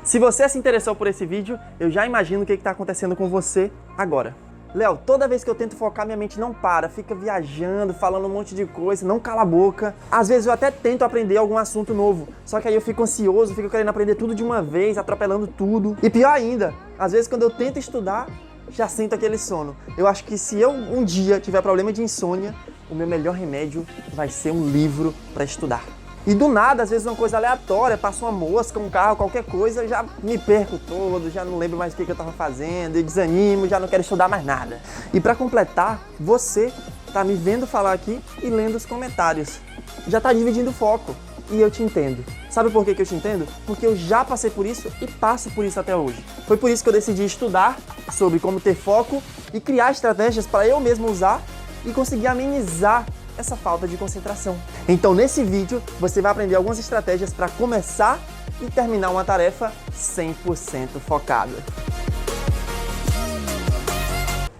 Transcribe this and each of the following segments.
Se você se interessou por esse vídeo, eu já imagino o que está acontecendo com você agora. Léo, toda vez que eu tento focar, minha mente não para, fica viajando, falando um monte de coisa, não cala a boca. Às vezes eu até tento aprender algum assunto novo, só que aí eu fico ansioso, fico querendo aprender tudo de uma vez, atropelando tudo. E pior ainda, às vezes quando eu tento estudar, já sinto aquele sono. Eu acho que se eu um dia tiver problema de insônia, o meu melhor remédio vai ser um livro para estudar. E do nada, às vezes uma coisa aleatória, passa uma mosca, um carro, qualquer coisa, eu já me perco todo, já não lembro mais o que eu estava fazendo, eu desanimo, já não quero estudar mais nada. E para completar, você tá me vendo falar aqui e lendo os comentários. Já tá dividindo o foco. E eu te entendo. Sabe por que eu te entendo? Porque eu já passei por isso e passo por isso até hoje. Foi por isso que eu decidi estudar sobre como ter foco e criar estratégias para eu mesmo usar e conseguir amenizar essa falta de concentração. Então nesse vídeo você vai aprender algumas estratégias para começar e terminar uma tarefa 100% focada.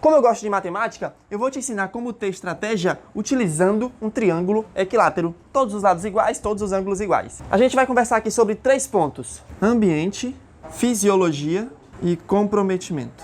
Como eu gosto de matemática, eu vou te ensinar como ter estratégia utilizando um triângulo equilátero. Todos os lados iguais, todos os ângulos iguais. A gente vai conversar aqui sobre 3 pontos: ambiente, fisiologia e comprometimento.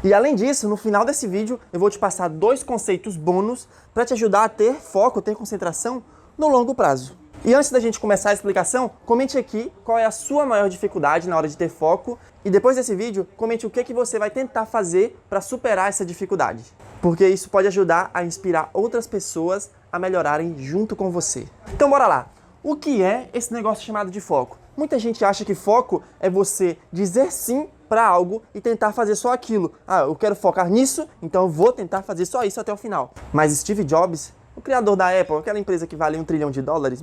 E além disso, no final desse vídeo, eu vou te passar 2 conceitos bônus para te ajudar a ter foco, ter concentração no longo prazo. E antes da gente começar a explicação, comente aqui qual é a sua maior dificuldade na hora de ter foco. E depois desse vídeo, comente o que você vai tentar fazer para superar essa dificuldade. Porque isso pode ajudar a inspirar outras pessoas a melhorarem junto com você. Então bora lá! O que é esse negócio chamado de foco? Muita gente acha que foco é você dizer sim para algo e tentar fazer só aquilo. Ah, eu quero focar nisso, então eu vou tentar fazer só isso até o final. Mas Steve Jobs, o criador da Apple, aquela empresa que vale $1 trilhão,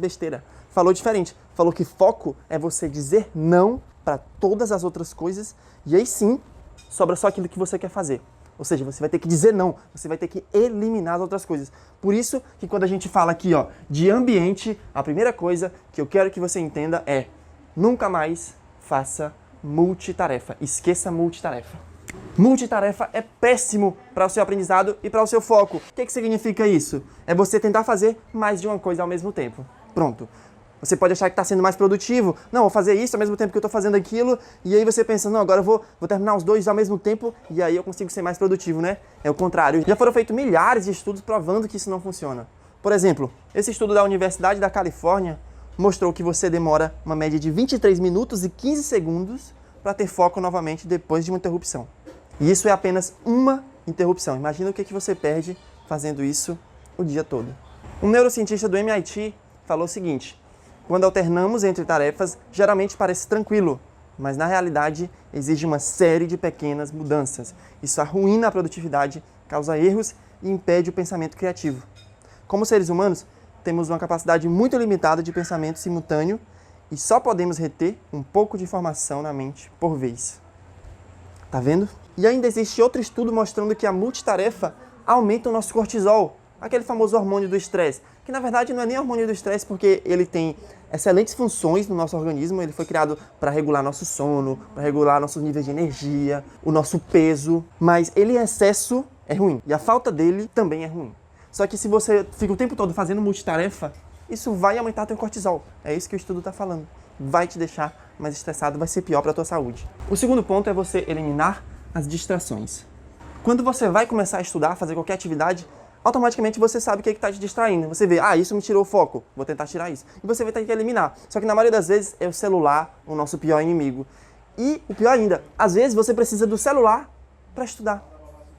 besteira, falou diferente. Falou que foco é você dizer não para todas as outras coisas e aí sim sobra só aquilo que você quer fazer. Ou seja, você vai ter que dizer não, você vai ter que eliminar as outras coisas. Por isso que quando a gente fala aqui de ambiente, a primeira coisa que eu quero que você entenda é: nunca mais faça multitarefa. Esqueça multitarefa. Multitarefa é péssimo para o seu aprendizado e para o seu foco. O que significa isso? É você tentar fazer mais de uma coisa ao mesmo tempo. Pronto. Você pode achar que está sendo mais produtivo. Não, vou fazer isso ao mesmo tempo que eu estou fazendo aquilo. E aí você pensa, não, agora eu vou terminar os 2 ao mesmo tempo e aí eu consigo ser mais produtivo, né? É o contrário. Já foram feitos milhares de estudos provando que isso não funciona. Por exemplo, esse estudo da Universidade da Califórnia mostrou que você demora uma média de 23 minutos e 15 segundos para ter foco novamente depois de uma interrupção. E isso é apenas uma interrupção. Imagina o que você perde fazendo isso o dia todo. Um neurocientista do MIT falou o seguinte: quando alternamos entre tarefas, geralmente parece tranquilo, mas na realidade exige uma série de pequenas mudanças. Isso arruína a produtividade, causa erros e impede o pensamento criativo. Como seres humanos, temos uma capacidade muito limitada de pensamento simultâneo e só podemos reter um pouco de informação na mente por vez. Tá vendo? E ainda existe outro estudo mostrando que a multitarefa aumenta o nosso cortisol, aquele famoso hormônio do estresse, que na verdade não é nem hormônio do estresse porque ele tem excelentes funções no nosso organismo. Ele foi criado para regular nosso sono, para regular nossos níveis de energia, o nosso peso, mas ele em excesso é ruim e a falta dele também é ruim. Só que se você fica o tempo todo fazendo multitarefa, isso vai aumentar teu cortisol. É isso que o estudo está falando. Vai te deixar mais estressado, vai ser pior para a tua saúde. O segundo ponto é você eliminar as distrações. Quando você vai começar a estudar, fazer qualquer atividade, automaticamente você sabe o que está te distraindo. Você vê, isso me tirou o foco, vou tentar tirar isso. E você vai ter que eliminar. Só que na maioria das vezes é o celular o nosso pior inimigo. E o pior ainda, às vezes você precisa do celular para estudar.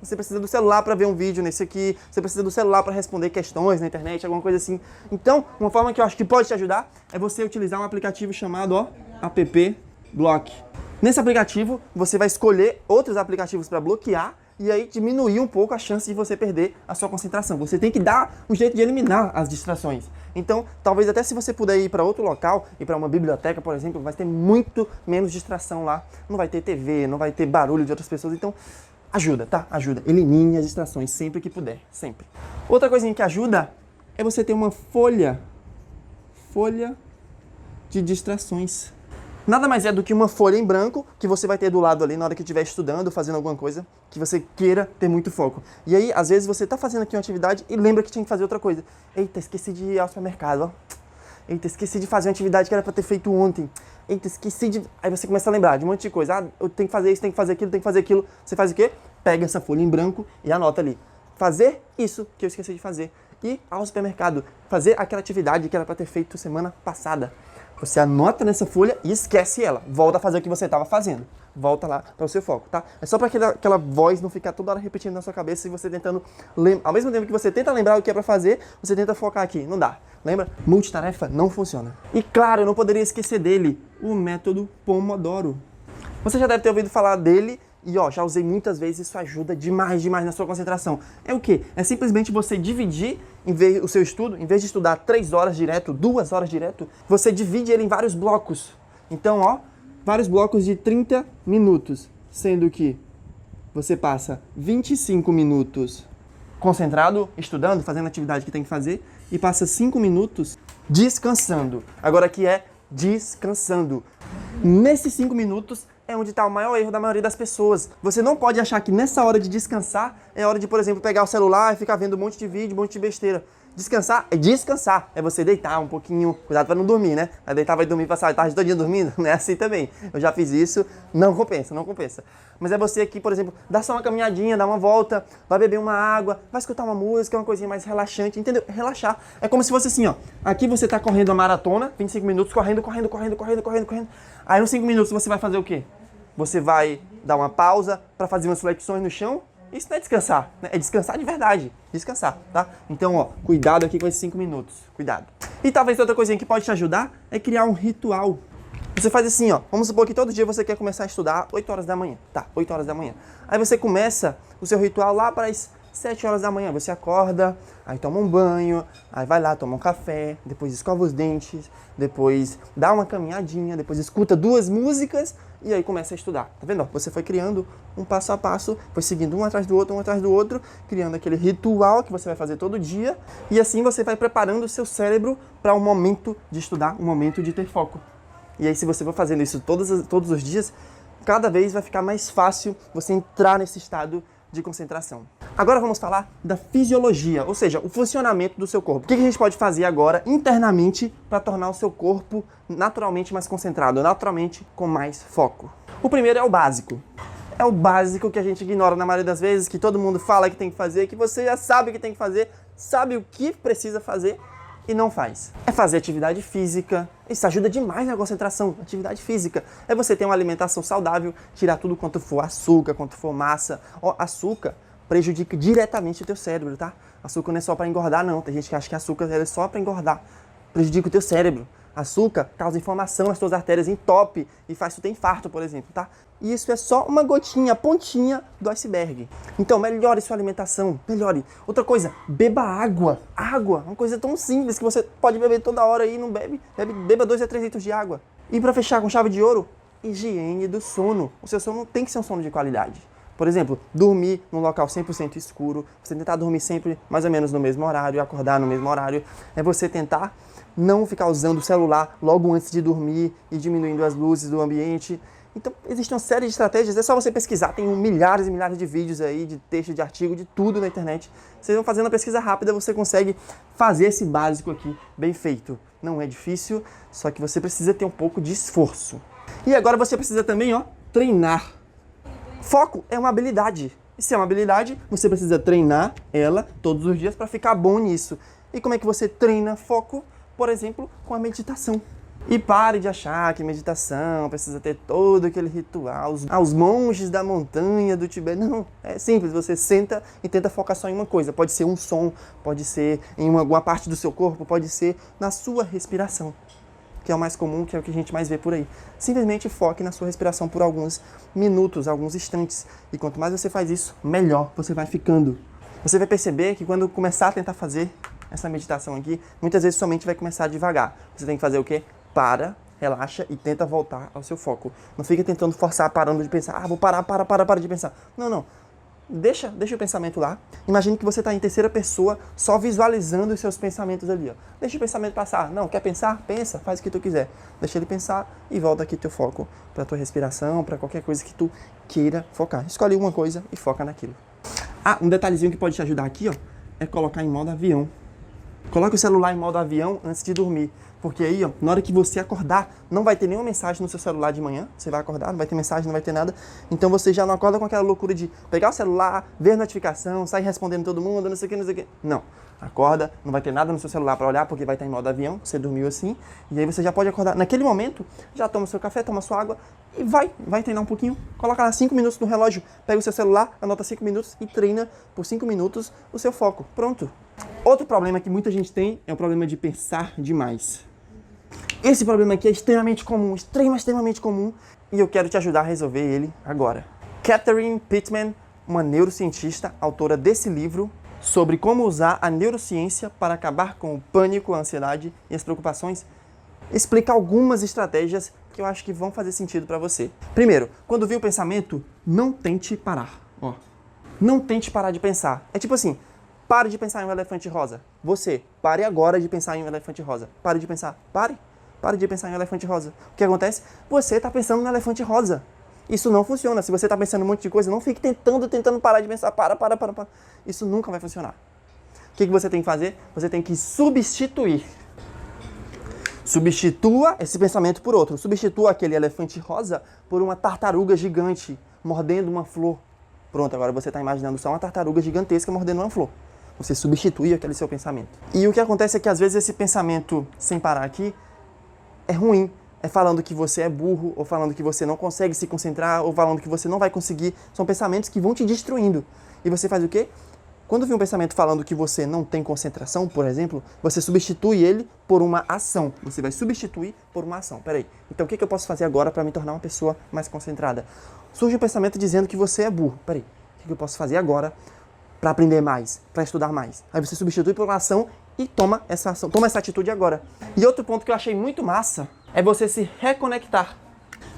Você precisa do celular para ver um vídeo nesse aqui, você precisa do celular para responder questões na internet, alguma coisa assim. Então, uma forma que eu acho que pode te ajudar é você utilizar um aplicativo chamado App Block. Nesse aplicativo, você vai escolher outros aplicativos para bloquear e aí diminuir um pouco a chance de você perder a sua concentração. Você tem que dar um jeito de eliminar as distrações. Então, talvez até se você puder ir para outro local, ir para uma biblioteca, por exemplo, vai ter muito menos distração lá. Não vai ter TV, não vai ter barulho de outras pessoas, então ajuda, tá? Ajuda. Elimine as distrações sempre que puder, sempre. Outra coisinha que ajuda é você ter uma folha de distrações. Nada mais é do que uma folha em branco que você vai ter do lado ali na hora que estiver estudando, fazendo alguma coisa que você queira ter muito foco. E aí, às vezes, você está fazendo aqui uma atividade e lembra que tinha que fazer outra coisa. Eita, esqueci de ir ao supermercado, ó. Eita, esqueci de fazer uma atividade que era para ter feito ontem. Eita, esqueci de... Aí você começa a lembrar de um monte de coisa. Ah, eu tenho que fazer isso, tenho que fazer aquilo, tenho que fazer aquilo. Você faz o quê? Pega essa folha em branco e anota ali. Fazer isso que eu esqueci de fazer. Ir ao supermercado, fazer aquela atividade que era para ter feito semana passada. Você anota nessa folha e esquece ela. Volta a fazer o que você estava fazendo. Volta lá para o seu foco, tá? É só para aquela voz não ficar toda hora repetindo na sua cabeça e você tentando lembrar. Ao mesmo tempo que você tenta lembrar o que é para fazer, você tenta focar aqui. Não dá. Lembra? Multitarefa não funciona. E claro, eu não poderia esquecer dele, o método Pomodoro. Você já deve ter ouvido falar dele e já usei muitas vezes, isso ajuda demais na sua concentração. É o quê? É simplesmente você dividir o seu estudo, em vez de estudar 3 horas direto, 2 horas direto, você divide ele em vários blocos. Então, vários blocos de 30 minutos, sendo que você passa 25 minutos concentrado, estudando, fazendo a atividade que tem que fazer, e passa 5 minutos descansando. Agora aqui é descansando. Nesses 5 minutos é onde está o maior erro da maioria das pessoas. Você não pode achar que nessa hora de descansar é hora de, por exemplo, pegar o celular e ficar vendo um monte de vídeo, um monte de besteira. Descansar é descansar, é você deitar um pouquinho, cuidado para não dormir, né? Vai deitar, vai dormir, passar a tarde todinha dormindo, não é assim também. Eu já fiz isso, não compensa, não compensa. Mas é você aqui, por exemplo, dar só uma caminhadinha, dar uma volta, vai beber uma água, vai escutar uma música, uma coisinha mais relaxante, entendeu? Relaxar. É como se fosse assim, aqui você tá correndo a maratona, 25 minutos, correndo. Aí nos 5 minutos você vai fazer o quê? Você vai dar uma pausa para fazer umas flexões no chão. Isso não é descansar, né? É descansar de verdade. Descansar, tá? Então, cuidado aqui com esses 5 minutos. Cuidado. E talvez outra coisinha que pode te ajudar é criar um ritual. Você faz assim, vamos supor que todo dia você quer começar a estudar 8 horas da manhã. Tá, 8 horas da manhã. Aí você começa o seu ritual lá para as 7 horas da manhã. Você acorda, aí toma um banho, aí vai lá, toma um café, depois escova os dentes, depois dá uma caminhadinha, depois escuta 2 músicas e aí começa a estudar. Tá vendo? Você foi criando um passo a passo, foi seguindo um atrás do outro, criando aquele ritual que você vai fazer todo dia e assim você vai preparando o seu cérebro para um momento de estudar, um momento de ter foco. E aí se você for fazendo isso todos os dias, cada vez vai ficar mais fácil você entrar nesse estado de concentração. Agora vamos falar da fisiologia, ou seja, o funcionamento do seu corpo. O que a gente pode fazer agora internamente para tornar o seu corpo naturalmente mais concentrado, naturalmente com mais foco? O primeiro é o básico. É o básico que a gente ignora na maioria das vezes, que todo mundo fala que tem que fazer, que você já sabe que tem que fazer, sabe o que precisa fazer e não faz. É fazer atividade física. Isso ajuda demais na concentração. Atividade física. É você ter uma alimentação saudável, tirar tudo quanto for açúcar, quanto for massa. Açúcar prejudica diretamente o teu cérebro, tá? Açúcar não é só para engordar, não. Tem gente que acha que açúcar é só para engordar. Prejudica o teu cérebro. Açúcar causa inflamação nas tuas artérias, entope e faz tu ter infarto, por exemplo, tá? E isso é só uma gotinha, a pontinha do iceberg. Então, melhore sua alimentação, melhore. Outra coisa, beba água. Água, uma coisa tão simples que você pode beber toda hora e não bebe. Beba 2 a 3 litros de água. E para fechar com chave de ouro, higiene do sono. O seu sono tem que ser um sono de qualidade. Por exemplo, dormir num local 100% escuro, você tentar dormir sempre mais ou menos no mesmo horário, acordar no mesmo horário. É você tentar não ficar usando o celular logo antes de dormir e diminuindo as luzes do ambiente. Então, existe uma série de estratégias, é só você pesquisar, tem milhares e milhares de vídeos aí, de texto, de artigo, de tudo na internet. Vocês vão fazendo a pesquisa rápida, você consegue fazer esse básico aqui bem feito. Não é difícil, só que você precisa ter um pouco de esforço. E agora você precisa também, treinar. Foco é uma habilidade. E se é uma habilidade, você precisa treinar ela todos os dias para ficar bom nisso. E como é que você treina foco? Por exemplo, com a meditação. E pare de achar que meditação precisa ter todo aquele ritual, os monges da montanha do Tibete. Não, é simples, você senta e tenta focar só em uma coisa. Pode ser um som, pode ser em alguma parte do seu corpo, pode ser na sua respiração, que é o mais comum, que é o que a gente mais vê por aí. Simplesmente foque na sua respiração por alguns minutos, alguns instantes. E quanto mais você faz isso, melhor você vai ficando. Você vai perceber que quando começar a tentar fazer essa meditação aqui, muitas vezes sua mente vai começar devagar. Você tem que fazer o quê? Para, relaxa e tenta voltar ao seu foco. Não fica tentando forçar, parando de pensar. Vou parar de pensar. Não. Deixa o pensamento lá. Imagine que você está em terceira pessoa, só visualizando os seus pensamentos ali. Deixa o pensamento passar. Não, quer pensar? Pensa, faz o que tu quiser. Deixa ele pensar e volta aqui teu foco para tua respiração, para qualquer coisa que tu queira focar. Escolhe uma coisa e foca naquilo. Um detalhezinho que pode te ajudar aqui, é colocar em modo avião. Coloque o celular em modo avião antes de dormir. Porque aí, ó, na hora que você acordar, não vai ter nenhuma mensagem no seu celular de manhã. Você vai acordar, não vai ter mensagem, não vai ter nada. Então você já não acorda com aquela loucura de pegar o celular, ver notificação, sair respondendo todo mundo, não sei o que, não sei o que. Não. Acorda, não vai ter nada no seu celular para olhar, porque vai estar em modo avião, você dormiu assim. E aí você já pode acordar. Naquele momento, já toma seu café, toma sua água e vai treinar um pouquinho. Coloca lá 5 minutos no relógio, pega o seu celular, anota 5 minutos e treina por 5 minutos o seu foco. Pronto. Outro problema que muita gente tem é o problema de pensar demais. Esse problema aqui é extremamente comum, extremamente comum, e eu quero te ajudar a resolver ele agora. Catherine Pittman, uma neurocientista, autora desse livro, sobre como usar a neurociência para acabar com o pânico, a ansiedade e as preocupações, explica algumas estratégias que eu acho que vão fazer sentido para você. Primeiro, quando vir o pensamento, não tente parar. Ó, não tente parar de pensar. É tipo assim, pare de pensar em um elefante rosa. Você, pare agora de pensar em um elefante rosa. Pare de pensar, pare de pensar em um elefante rosa. O que acontece? Você está pensando no elefante rosa. Isso não funciona. Se você está pensando em um monte de coisa, não fique tentando parar de pensar. Para. Isso nunca vai funcionar. O que você tem que fazer? Você tem que substituir. Substitua esse pensamento por outro. Substitua aquele elefante rosa por uma tartaruga gigante mordendo uma flor. Pronto, agora você está imaginando só uma tartaruga gigantesca mordendo uma flor. Você substitui aquele seu pensamento. E o que acontece é que às vezes esse pensamento, sem parar aqui, é ruim. É falando que você é burro, ou falando que você não consegue se concentrar, ou falando que você não vai conseguir. São pensamentos que vão te destruindo. E você faz o quê? Quando vem um pensamento falando que você não tem concentração, por exemplo, você substitui ele por uma ação. Você vai substituir por uma ação. Peraí, então o que eu posso fazer agora para me tornar uma pessoa mais concentrada? Surge um pensamento dizendo que você é burro. Peraí, o que eu posso fazer agora para aprender mais, para estudar mais? Aí você substitui por uma ação e toma essa ação, toma essa atitude agora. E outro ponto que eu achei muito massa é você se reconectar.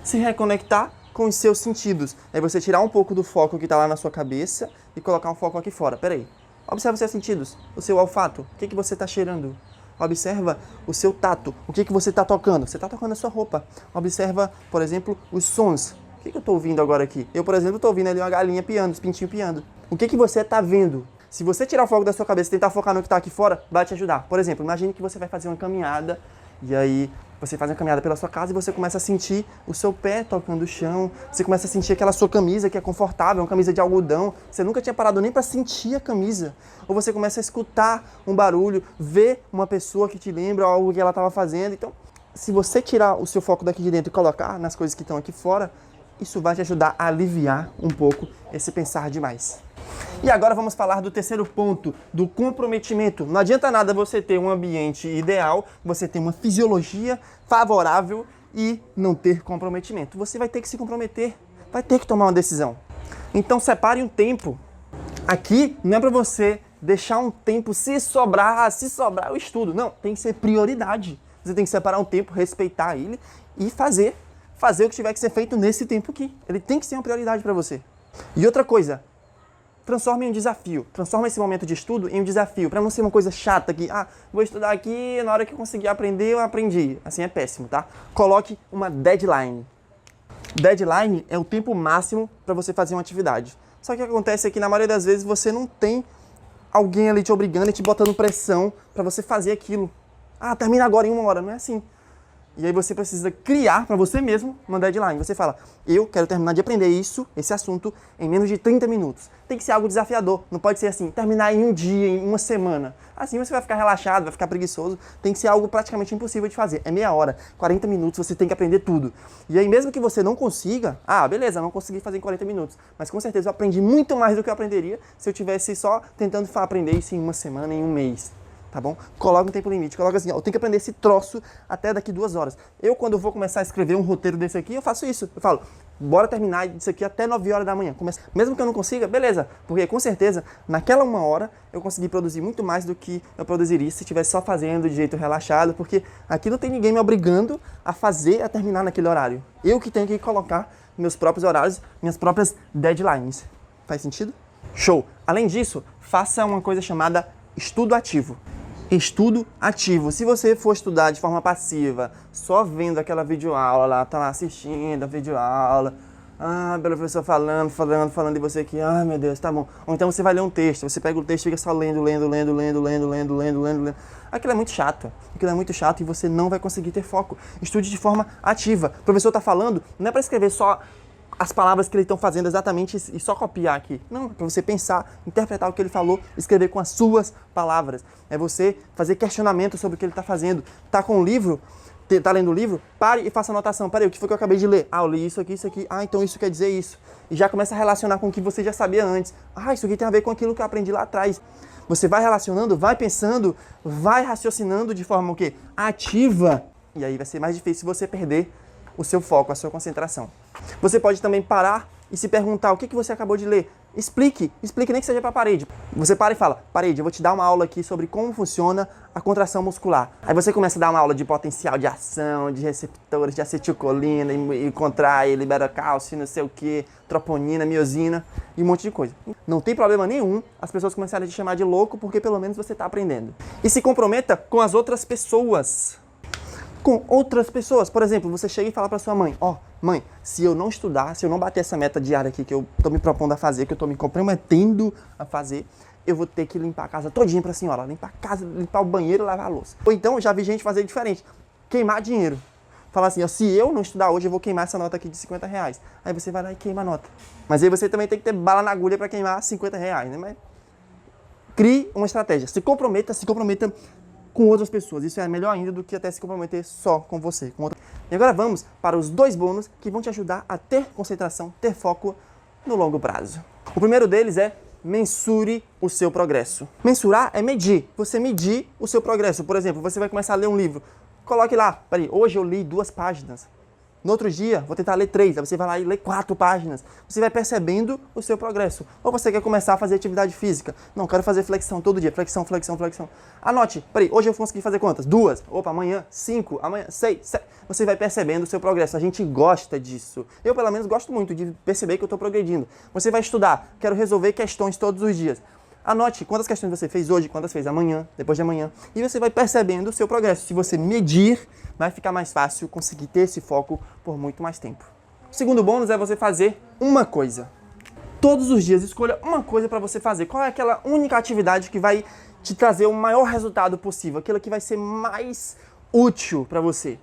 Se reconectar com os seus sentidos. É você tirar um pouco do foco que está lá na sua cabeça e colocar um foco aqui fora. Peraí. Observa os seus sentidos. O seu olfato. O que você está cheirando? Observa o seu tato. O que você está tocando? Você está tocando a sua roupa. Observa, por exemplo, os sons. O que eu estou ouvindo agora aqui? Eu, por exemplo, estou ouvindo ali uma galinha piando, os pintinhos piando. O que você está vendo? Se você tirar o foco da sua cabeça e tentar focar no que está aqui fora, vai te ajudar. Por exemplo, imagine que você vai fazer uma caminhada e aí você faz uma caminhada pela sua casa e você começa a sentir o seu pé tocando o chão, você começa a sentir aquela sua camisa que é confortável, uma camisa de algodão, você nunca tinha parado nem para sentir a camisa. Ou você começa a escutar um barulho, ver uma pessoa que te lembra algo que ela estava fazendo. Então, se você tirar o seu foco daqui de dentro e colocar nas coisas que estão aqui fora, isso vai te ajudar a aliviar um pouco esse pensar demais. E agora vamos falar do terceiro ponto, do comprometimento. Não adianta nada você ter um ambiente ideal, você ter uma fisiologia favorável e não ter comprometimento. Você vai ter que se comprometer, vai ter que tomar uma decisão. Então separe um tempo. Aqui não é para você deixar um tempo, se sobrar eu estudo. Não, tem que ser prioridade. Você tem que separar um tempo, respeitar ele e fazer o que tiver que ser feito nesse tempo aqui. Ele tem que ser uma prioridade para você. E outra coisa, transforma em um desafio. Transforma esse momento de estudo em um desafio. Para não ser uma coisa chata que, vou estudar aqui, na hora que eu conseguir aprender, eu aprendi. Assim é péssimo, tá? Coloque uma deadline. Deadline é o tempo máximo para você fazer uma atividade. Só que o que acontece é que na maioria das vezes você não tem alguém ali te obrigando e te botando pressão para você fazer aquilo. Termina agora em 1 hora. Não é assim. E aí você precisa criar para você mesmo uma deadline. Você fala, eu quero terminar de aprender esse assunto, em menos de 30 minutos. Tem que ser algo desafiador. Não pode ser assim, terminar em um dia, em uma semana. Assim você vai ficar relaxado, vai ficar preguiçoso. Tem que ser algo praticamente impossível de fazer. É meia hora, 40 minutos, você tem que aprender tudo. E aí mesmo que você não consiga, beleza, não consegui fazer em 40 minutos. Mas com certeza eu aprendi muito mais do que eu aprenderia se eu tivesse só tentando aprender isso em 1 semana, em 1 mês. Tá bom? Coloca um tempo limite, coloca assim, eu tenho que aprender esse troço até daqui 2 horas. Eu, quando eu vou começar a escrever um roteiro desse aqui, eu faço isso. Eu falo, bora terminar isso aqui até 9 horas da manhã. Mesmo que eu não consiga, beleza. Porque com certeza, naquela 1 hora, eu consegui produzir muito mais do que eu produziria se estivesse só fazendo de jeito relaxado, porque aqui não tem ninguém me obrigando a terminar naquele horário. Eu que tenho que colocar meus próprios horários, minhas próprias deadlines. Faz sentido? Show! Além disso, faça uma coisa chamada estudo ativo. Estudo ativo. Se você for estudar de forma passiva, só vendo aquela videoaula lá, tá lá assistindo a videoaula, Ah, pelo professor falando, e você aqui, ah, meu Deus, tá bom. Ou então você vai ler um texto, você pega o texto e fica só lendo. Aquilo é muito chato. E você não vai conseguir ter foco. Estude de forma ativa. O professor tá falando, não é para escrever só as palavras que eles estão fazendo exatamente e só copiar aqui. Não, é para você pensar, interpretar o que ele falou, escrever com as suas palavras. É você fazer questionamento sobre o que ele está fazendo. Tá com o livro, tá lendo o livro, pare e faça anotação. Peraí, o que foi que eu acabei de ler? Ah, eu li isso aqui. Ah, então isso quer dizer isso. E já começa a relacionar com o que você já sabia antes. Ah, isso aqui tem a ver com aquilo que eu aprendi lá atrás. Você vai relacionando, vai pensando, vai raciocinando de forma o quê? Ativa. E aí vai ser mais difícil você perder o seu foco, a sua concentração. Você pode também parar e se perguntar o que você acabou de ler. Explique nem que seja para a parede. Você para e fala, parede, eu vou te dar uma aula aqui sobre como funciona a contração muscular. Aí você começa a dar uma aula de potencial de ação, de receptores, de acetilcolina, e contrai, libera cálcio, não sei o que, troponina, miosina e um monte de coisa. Não tem problema nenhum as pessoas começarem a te chamar de louco, porque pelo menos você está aprendendo. E se comprometa com as outras pessoas. Por exemplo, você chega e fala para sua mãe, mãe, se eu não estudar, se eu não bater essa meta diária aqui que eu tô me propondo a fazer, que eu tô me comprometendo a fazer, eu vou ter que limpar a casa todinha pra senhora, limpar a casa, limpar o banheiro e lavar a louça. Ou então, já vi gente fazer diferente, queimar dinheiro. Falar assim, se eu não estudar hoje, eu vou queimar essa nota aqui de R$50. Aí você vai lá e queima a nota. Mas aí você também tem que ter bala na agulha para queimar R$50, né? Mas crie uma estratégia, se comprometa com outras pessoas. Isso é melhor ainda do que até se comprometer só com você. E agora vamos para os 2 bônus que vão te ajudar a ter concentração, ter foco no longo prazo. O primeiro deles é mensure o seu progresso. Mensurar é medir. Você medir o seu progresso. Por exemplo, você vai começar a ler um livro. Coloque lá, peraí, hoje eu li 2 páginas. No outro dia, vou tentar ler 3, aí você vai lá e lê 4 páginas. Você vai percebendo o seu progresso. Ou você quer começar a fazer atividade física. Não, quero fazer flexão todo dia. Flexão. Anote, peraí, hoje eu consegui fazer quantas? 2. Opa, amanhã 5, amanhã 6, 7. Você vai percebendo o seu progresso. A gente gosta disso. Eu, pelo menos, gosto muito de perceber que eu estou progredindo. Você vai estudar. Quero resolver questões todos os dias. Anote quantas questões você fez hoje, quantas fez amanhã, depois de amanhã. E você vai percebendo o seu progresso. Se você medir, vai ficar mais fácil conseguir ter esse foco por muito mais tempo. O segundo bônus é você fazer uma coisa. Todos os dias, escolha uma coisa para você fazer. Qual é aquela única atividade que vai te trazer o maior resultado possível? Aquela que vai ser mais útil para você.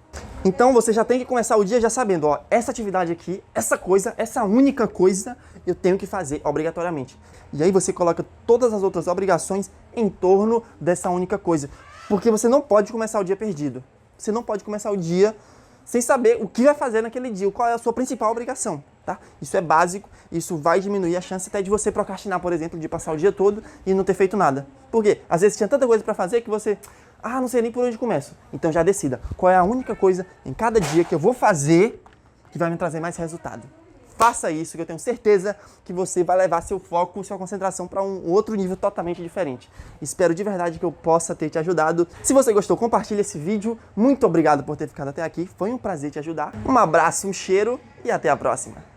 Então você já tem que começar o dia já sabendo, essa atividade aqui, essa coisa, essa única coisa, eu tenho que fazer obrigatoriamente. E aí você coloca todas as outras obrigações em torno dessa única coisa. Porque você não pode começar o dia perdido. Você não pode começar o dia sem saber o que vai fazer naquele dia, qual é a sua principal obrigação, tá? Isso é básico, isso vai diminuir a chance até de você procrastinar, por exemplo, de passar o dia todo e não ter feito nada. Por quê? Às vezes tinha tanta coisa para fazer que você, não sei nem por onde começo. Então já decida qual é a única coisa em cada dia que eu vou fazer que vai me trazer mais resultado. Faça isso, que eu tenho certeza que você vai levar seu foco, sua concentração para um outro nível totalmente diferente. Espero de verdade que eu possa ter te ajudado. Se você gostou, compartilhe esse vídeo. Muito obrigado por ter ficado até aqui. Foi um prazer te ajudar. Um abraço, um cheiro e até a próxima.